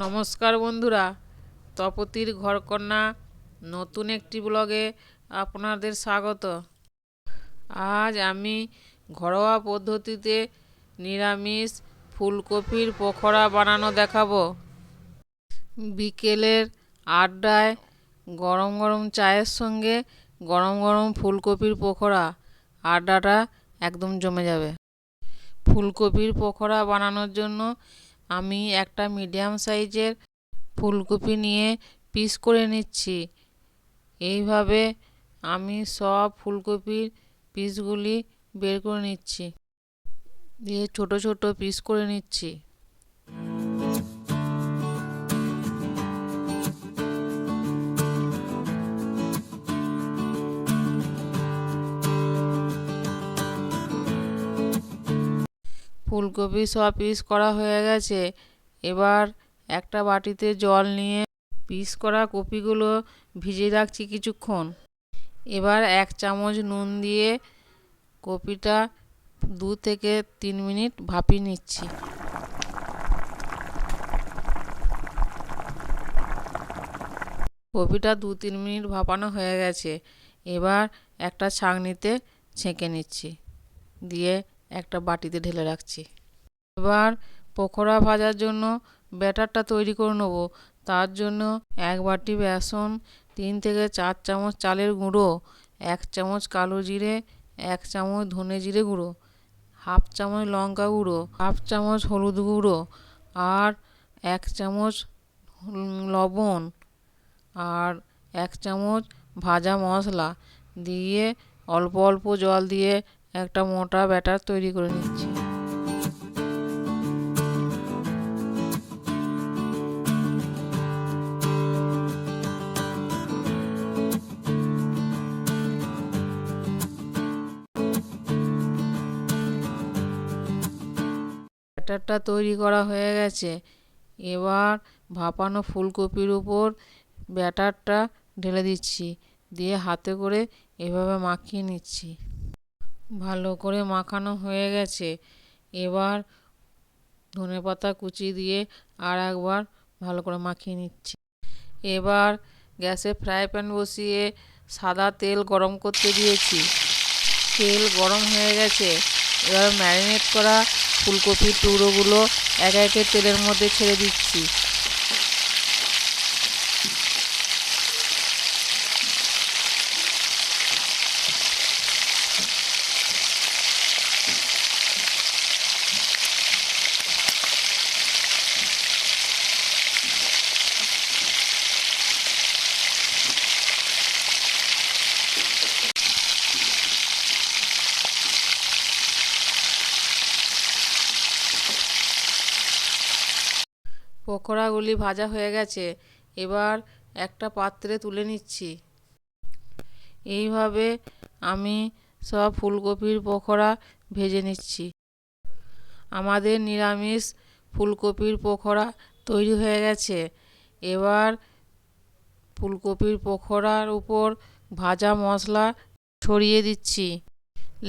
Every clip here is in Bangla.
নমস্কার বন্ধুরা, তপতির ঘরকন্যা নতুন একটি ব্লগে আপনাদের স্বাগত। আজ আমি ঘরোয়া পদ্ধতিতে নিরামিষ ফুলকপির পকোড়া বানানো দেখাবো। বিকেলের আড্ডায় গরম গরম চায়ের সঙ্গে গরম গরম ফুলকপির পকোড়া, আড্ডাটা একদম জমে যাবে। ফুলকপির পকোড়া বানানোর জন্য আমি একটা মিডিয়াম সাইজের ফুলকপি নিয়ে পিস করে নিচ্ছি। এইভাবে আমি সব ফুলকপির পিসগুলি বের করে নিচ্ছি, দিয়ে ছোট ছোট পিস করে নিচ্ছি। ফুলকপি সব পিস করা হয়ে গেছে। এবার একটা বাটিতে জল নিয়ে পিস করা কপিগুলো ভিজিয়ে রাখছি কিছুক্ষণ। এবার 1 চামচ নুন দিয়ে কপিটা 2 থেকে 3 মিনিট ভাপিয়ে নিচ্ছি। কপিটা 2-3 মিনিট ভাপানো হয়ে গেছে। এবার একটা ছাঁকনিতে ছেঁকে নিচ্ছি, দিয়ে একটা বাটিতে ঢেলে রাখছি। এবার পকোড়া ভাজার জন্য ব্যাটারটা তৈরি করে নেব। তার জন্য 1 বাটি বেসন, 3 থেকে 4 চামচ চালের গুঁড়ো, 1 চামচ কালো জিরে, 1 চামচ ধনে জিরে গুঁড়ো, হাফ চামচ লঙ্কা গুঁড়ো, হাফ চামচ হলুদ গুঁড়ো, আর 1 চামচ লবণ, আর 1 চামচ ভাজা মশলা দিয়ে অল্প অল্প জল দিয়ে একটা মোটা ব্যাটার তৈরি করে নিচ্ছি। ব্যাটারটা তৈরি করা হয়ে গেছে। এবার ভাপানো ফুলকপির উপর ব্যাটারটা ঢেলে দিচ্ছি, দিয়ে হাতে করে এভাবে মাখিয়ে নিচ্ছি। ভালো করে মাখানো হয়ে গেছে। এবার ধনেপাতা কুচি দিয়ে আর একবার ভালো করে মাখিয়ে নিচ্ছি। এবার গ্যাসে ফ্রাই প্যান বসিয়ে সাদা তেল গরম করতে দিয়েছি। তেল গরম হয়ে গেছে। এবার ম্যারিনেট করা ফুলকপির টুকরোগুলো একে একে তেলের মধ্যে ছেড়ে দিচ্ছি। পকোড়াগুলি ভাজা হয়ে গেছে। এবার একটা পাত্রে তুলে নিচ্ছি। এইভাবে আমি সব ফুলকপির পকোড়া ভেজে নিচ্ছি। আমাদের নিরামিষ ফুলকপির পকোড়া তৈরি হয়ে গেছে। এবার ফুলকপির পকোড়ার উপর ভাজা মশলা ছড়িয়ে দিচ্ছি।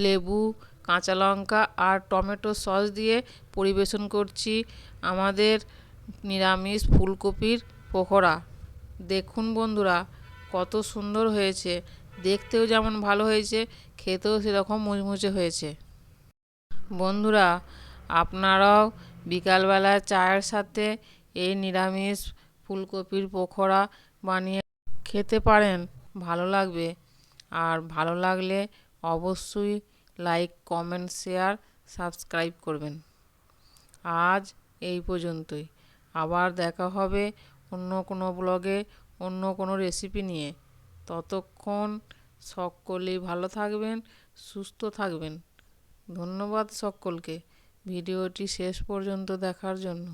লেবু, কাঁচা লঙ্কা আর টমেটো সস দিয়ে পরিবেশন করছি আমাদের নিরামিষ ফুলকপির পকোড়া। দেখুন বন্ধুরা, কত সুন্দর হয়েছে। দেখতেও যেমন ভালো হয়েছে, খেতেও সেরকম মুচমুচে হয়েছে। বন্ধুরা, আপনারাও বিকালবেলা চায়ের সাথে এই নিরামিষ ফুলকপির পকোড়া বানিয়ে খেতে পারেন, ভালো লাগবে। আর ভালো লাগলে অবশ্যই লাইক, কমেন্ট, শেয়ার, সাবস্ক্রাইব করবেন। আজ এই পর্যন্তই। আবার দেখা হবে অন্য কোনো ব্লগে, অন্য কোনো রেসিপি নিয়ে। ততক্ষণ সকলেই ভালো থাকবেন, সুস্থ থাকবেন। ধন্যবাদ সকলকে ভিডিওটি শেষ পর্যন্ত দেখার জন্য।